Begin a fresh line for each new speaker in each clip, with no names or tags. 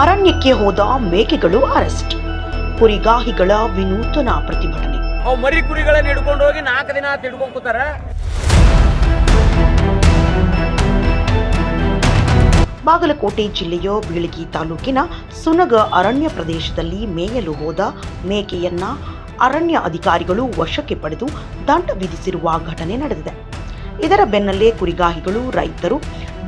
ಅರಣ್ಯಕ್ಕೆ ಹೋದ ಮೇಕೆಗಳು ಅರೆಸ್ಟ್. ಕುರಿಗಾಹಿಗಳ ವಿನೂತನ ಪ್ರತಿಭಟನೆ.
ಅವು ಮರಿ ಕುರಿಗಳನ್ನ ಹಿಡ್ಕೊಂಡು ಹೋಗಿ 4 ದಿನ ಹಿಡ್ಕೊಂಡು ಕೂತಾರ.
ಬಾಗಲಕೋಟೆ ಜಿಲ್ಲೆಯ ಬೀಳಗಿ ತಾಲೂಕಿನ ಸುನಗ ಅರಣ್ಯ ಪ್ರದೇಶದಲ್ಲಿ ಮೇಯಲು ಹೋದ ಮೇಕೆಯನ್ನ ಅರಣ್ಯ ಅಧಿಕಾರಿಗಳು ವಶಕ್ಕೆ ಪಡೆದು ದಂಡ ವಿಧಿಸಿರುವ ಘಟನೆ ನಡೆದಿದೆ. ಇದರ ಬೆನ್ನಲ್ಲೇ ಕುರಿಗಾಹಿಗಳು, ರೈತರು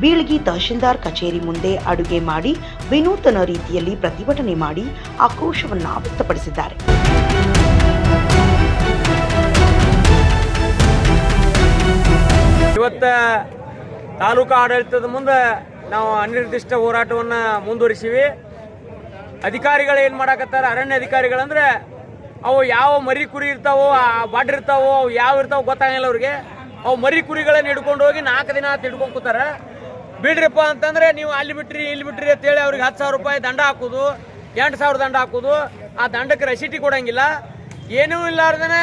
ಬೀಳಗಿ ತಹಶೀಲ್ದಾರ್ ಕಚೇರಿ ಮುಂದೆ ಅಡುಗೆ ಮಾಡಿ ವಿನೂತನ ರೀತಿಯಲ್ಲಿ ಪ್ರತಿಭಟನೆ ಮಾಡಿ ಆಕ್ರೋಶವನ್ನು ವ್ಯಕ್ತಪಡಿಸಿದ್ದಾರೆ.
ಇವತ್ತ ತಾಲೂಕು ಆಡಳಿತದ ಮುಂದೆ ನಾವು ಅನಿರ್ದಿಷ್ಟ ಹೋರಾಟವನ್ನು ಮುಂದುವರಿಸಿವಿ. ಅಧಿಕಾರಿಗಳು ಏನು ಮಾಡಾಕತ್ತಾರ, ಅರಣ್ಯ ಅಧಿಕಾರಿಗಳಂದ್ರೆ ಅವು ಯಾವ ಮರಿ ಕುರಿ ಇರ್ತಾವೋ, ಬಾಡ್ ಇರ್ತಾವೋ, ಅವು ಯಾವ ಇರ್ತಾವೋ ಗೊತ್ತಾಗಿಲ್ಲ ಅವ್ರಿಗೆ. ಅವು ಮರಿ ಕುರಿಗಳನ್ನ ಹಿಡ್ಕೊಂಡು ಹೋಗಿ 4 ದಿನ ಹಿಡ್ಕೊಂಡು ಕೂತಾರ. ಬಿಡ್ರಿಪ್ಪ ಅಂತಂದ್ರೆ ನೀವು ಅಲ್ಲಿ ಬಿಟ್ರಿ ಇಲ್ಲಿ ಬಿಟ್ರಿ ಅಂತೇಳಿ ಅವ್ರಿಗೆ 10,000 ರೂಪಾಯಿ ದಂಡ ಹಾಕೋದು, 8,000 ದಂಡ ಹಾಕೋದು. ಆ ದಂಡಕ್ಕೆ ರಸೀಟಿ ಕೊಡಂಗಿಲ್ಲ, ಏನೂ ಇಲ್ಲಾರ್ದೇನೆ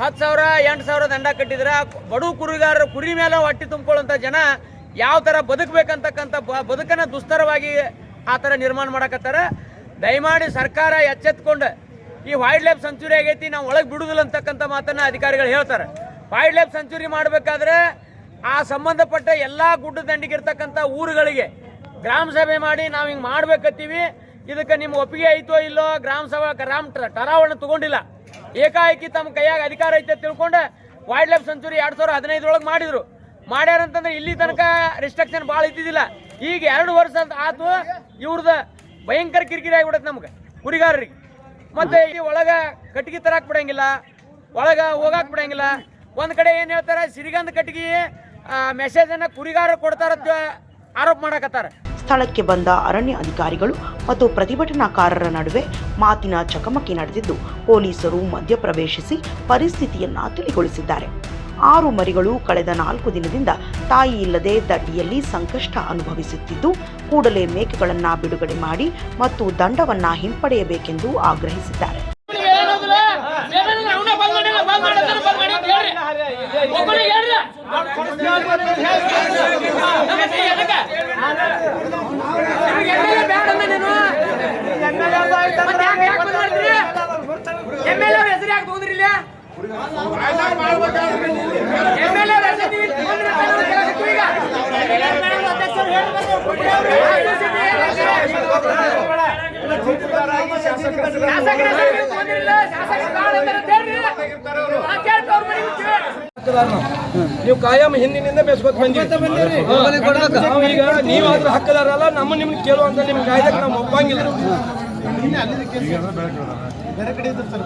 10,000 8,000 ದಂಡ ಕಟ್ಟಿದ್ರೆ ಬಡವ ಕುರಿಗಾರರು ಕುರಿ ಮೇಲೆ ಹೊಟ್ಟೆ ತುಂಬಿಕೊಳ್ಳುವಂಥ ಜನ ಯಾವ ಥರ ಬದುಕಬೇಕಂತಕ್ಕಂಥ ಬದುಕನ್ನು ದುಸ್ತರವಾಗಿ ಆ ಥರ ನಿರ್ಮಾಣ ಮಾಡಕತ್ತಾರೆ. ದಯಮಾಡಿ ಸರ್ಕಾರ ಎಚ್ಚೆತ್ಕೊಂಡು ಈ ವೈಲ್ಡ್ ಲೈಫ್ ಸೆಂಚುರಿ ಆಗೈತಿ, ನಾವು ಒಳಗೆ ಬಿಡುದಿಲ್ಲ ಅಂತಕ್ಕಂಥ ಮಾತನ್ನು ಅಧಿಕಾರಿಗಳು ಹೇಳ್ತಾರೆ. ವೈಲ್ಡ್ ಲೈಫ್ ಸೆಂಚುರಿ ಮಾಡಬೇಕಾದ್ರೆ ಆ ಸಂಬಂಧಪಟ್ಟ ಎಲ್ಲ ಗುಡ್ಡ ದಂಡಿಗಿರ್ತಕ್ಕಂಥ ಊರುಗಳಿಗೆ ಗ್ರಾಮ ಸಭೆ ಮಾಡಿ ನಾವು ಹಿಂಗೆ ಮಾಡ್ಬೇಕತ್ತೀವಿ, ಇದಕ್ಕೆ ನಿಮ್ಮ ಒಪ್ಪಿಗೆ ಐತೋ ಇಲ್ಲೋ ಗ್ರಾಮ ಸಭಾ ಟರಾವಣೆ ತಗೊಂಡಿಲ್ಲ. ಏಕಾಏಕಿ ತಮ್ಮ ಕೈಯಾಗ ಅಧಿಕಾರ ಐತೆ ತಿಳ್ಕೊಂಡು ವೈಲ್ಡ್ ಲೈಫ್ ಸೆಂಚುರಿ 2015 ಮಾಡಿದ್ರು. ಮಾಡ್ಯಾರಂತಂದ್ರೆ ಇಲ್ಲಿ ತನಕ ರಿಸ್ಟ್ರಿಕ್ಷನ್ ಭಾಳ ಇದ್ದಿದ್ದಿಲ್ಲ. ಈಗ 2 ವರ್ಷ ಆತು, ಇವ್ರದ ಭಯಂಕರ ಕಿರಿಕಿರಿ ಆಗಿಬಿಡತ್ತೆ ನಮ್ಗೆ ಕುರಿಗಾರರಿಗೆ. ಮತ್ತೆ ಈ ಒಳಗ ಕಟ್ಟಿಗೆ ತರಾಕ್ ಬಿಡಂಗಿಲ್ಲ, ಒಳಗ ಹೋಗಾಕ್ ಬಿಡಂಗಿಲ್ಲ. ಒಂದ್ ಕಡೆ ಏನ್ ಹೇಳ್ತಾರ, ಸಿರಿಗಂಧ ಕಟ್ಟಿಗೆ ಮೆಸೇಜ್ ಅನ್ನ ಕುರಿಗಾರ ಕೊಡ್ತಾರ ಆರೋಪ ಮಾಡಕತ್ತಾರ.
ಸ್ಥಳಕ್ಕೆ ಬಂದ ಅರಣ್ಯ ಅಧಿಕಾರಿಗಳು ಮತ್ತು ಪ್ರತಿಭಟನಾಕಾರರ ನಡುವೆ ಮಾತಿನ ಚಕಮಕಿ ನಡೆದಿದ್ದು, ಪೊಲೀಸರು ಮಧ್ಯಪ್ರವೇಶಿಸಿ ಪರಿಸ್ಥಿತಿಯನ್ನ ತಿಳಿಗೊಳಿಸಿದ್ದಾರೆ. 6 ಮರಿಗಳು ಕಳೆದ 4 ದಿನದಿಂದ ತಾಯಿ ಇಲ್ಲದೆ ದಡ್ಡಿಯಲ್ಲಿ ಸಂಕಷ್ಟ ಅನುಭವಿಸುತ್ತಿದ್ದು, ಕೂಡಲೇ ಮೇಕೆಗಳನ್ನು ಬಿಡುಗಡೆ ಮಾಡಿ ಮತ್ತು ದಂಡವನ್ನ ಹಿಂಪಡೆಯಬೇಕೆಂದು ಆಗ್ರಹಿಸಿದ್ದಾರೆ.
ನೀವು ಕಾಯಂ ಹಿಂದಿನಿಂದ ಬೇಸ್ಕೊತ ಬಂದಿರಿ. ಈಗ ನೀವಾದ್ರೂ ಹಕ್ಕದಾರಲ್ಲ, ನಿಮ್ಗೆ ಕೇಳುವಂತ ನಿಮ್ ಕಾಯ್ದಕ್ಕೆ ನಾವು ಒಪ್ಪಂಗಿಲ್ಲ. ಬೇರೆ ಕಡೆ ಇದ್ರು ಸರ್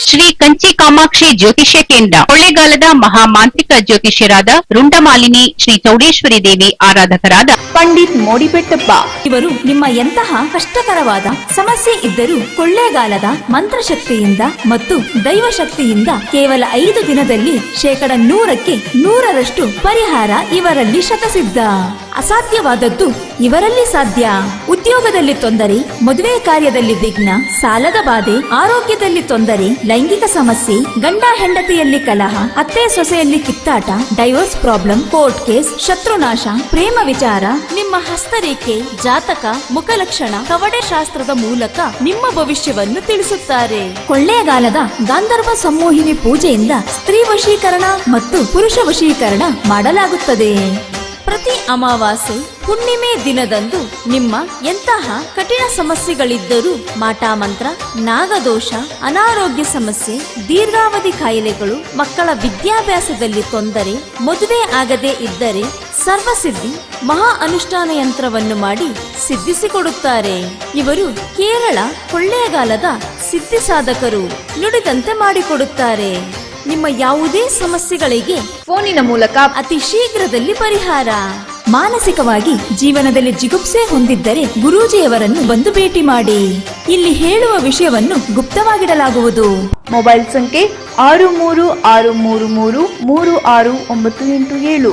ಶ್ರೀ ಕಂಚಿ ಕಾಮಾಕ್ಷಿ ಜ್ಯೋತಿಷ್ಯ ಕೇಂದ್ರ ಕೊಳ್ಳೇಗಾಲದ ಮಹಾಮಾಂತ್ರಿಕ ಜ್ಯೋತಿಷ್ಯರಾದ ರುಂಡಮಾಲಿನಿ ಶ್ರೀ ಚೌಡೇಶ್ವರಿ ದೇವಿ ಆರಾಧಕರಾದ
ಪಂಡಿತ್ ಮೋಡಿಬೆಟ್ಟಪ್ಪ ಇವರು ನಿಮ್ಮ ಎಂತಹ ಕಷ್ಟಕರವಾದ ಸಮಸ್ಯೆ ಇದ್ದರೂ ಕೊಳ್ಳೇಗಾಲದ ಮಂತ್ರಶಕ್ತಿಯಿಂದ ಮತ್ತು ದೈವಶಕ್ತಿಯಿಂದ ಕೇವಲ 5 ದಿನದಲ್ಲಿ 100% 100% ಪರಿಹಾರ ಇವರಲ್ಲಿ ಶತಸಿದ್ಧ. ಅಸಾಧ್ಯವಾದದ್ದು ಇವರಲ್ಲಿ ಸಾಧ್ಯ. ಉದ್ಯೋಗದಲ್ಲಿ ತೊಂದರೆ, ಮದುವೆ ಕಾರ್ಯದಲ್ಲಿ ವಿಘ್ನ, ಸಾಲದ ಬಾಧೆ, ಆರೋಗ್ಯದಲ್ಲಿ ತೊಂದರೆ, ಲೈಂಗಿಕ ಸಮಸ್ಯೆ, ಗಂಡ ಹೆಂಡತಿಯಲ್ಲಿ ಕಲಹ, ಅತ್ತೆ ಸೊಸೆಯಲ್ಲಿ ಕಿತ್ತಾಟ, ಡೈವೋರ್ಸ್ ಪ್ರಾಬ್ಲಮ್, ಕೋರ್ಟ್ ಕೇಸ್, ಶತ್ರುನಾಶ, ಪ್ರೇಮ ವಿಚಾರ, ನಿಮ್ಮ ಹಸ್ತರೇಖೆ, ಜಾತಕ, ಮುಖಲಕ್ಷಣ, ಕವಡೆ ಶಾಸ್ತ್ರದ ಮೂಲಕ ನಿಮ್ಮ ಭವಿಷ್ಯವನ್ನು ತಿಳಿಸುತ್ತಾರೆ. ಕೊಳ್ಳೇಗಾಲದ ಗಾಂಧರ್ವ ಸಂಮೋಹಿನಿ ಪೂಜೆಯಿಂದ ಸ್ತ್ರೀ ವಶೀಕರಣ ಮತ್ತು ಪುರುಷ ವಶೀಕರಣ ಮಾಡಲಾಗುತ್ತದೆ. ಪ್ರತಿ ಅಮಾವಾಸ್ಯೆ ಹುಣ್ಣಿಮೆ ದಿನದಂದು ನಿಮ್ಮ ಎಂತಹ ಕಠಿಣ ಸಮಸ್ಯೆಗಳಿದ್ದರೂ ಮಾಟಮಂತ್ರ, ನಾಗದೋಷ, ಅನಾರೋಗ್ಯ ಸಮಸ್ಯೆ, ದೀರ್ಘಾವಧಿ ಕಾಯಿಲೆಗಳು, ಮಕ್ಕಳ ವಿದ್ಯಾಭ್ಯಾಸದಲ್ಲಿ ತೊಂದರೆ, ಮದುವೆ ಆಗದೇ ಇದ್ದರೆ ಸರ್ವಸಿದ್ಧಿ ಮಹಾ ಅನುಷ್ಠಾನ ಯಂತ್ರವನ್ನು ಮಾಡಿ ಸಿದ್ಧಿಸಿಕೊಡುತ್ತಾರೆ. ಇವರು ಕೇರಳ ಕೊಳ್ಳೇಗಾಲದ ಸಿದ್ಧಿ ಸಾಧಕರು, ನುಡಿದಂತೆ ಮಾಡಿಕೊಡುತ್ತಾರೆ. ನಿಮ್ಮ ಯಾವುದೇ ಸಮಸ್ಯೆಗಳಿಗೆ ಫೋನಿನ ಮೂಲಕ ಅತಿ ಶೀಘ್ರದಲ್ಲಿ ಪರಿಹಾರ. ಮಾನಸಿಕವಾಗಿ ಜೀವನದಲ್ಲಿ ಜಿಗುಪ್ಸೆ ಹೊಂದಿದ್ದರೆ ಗುರೂಜಿಯವರನ್ನು ಬಂದು ಭೇಟಿ ಮಾಡಿ. ಇಲ್ಲಿ ಹೇಳುವ ವಿಷಯವನ್ನು ಗುಪ್ತವಾಗಿಡಲಾಗುವುದು.
ಮೊಬೈಲ್ ಸಂಖ್ಯೆ 6363333697.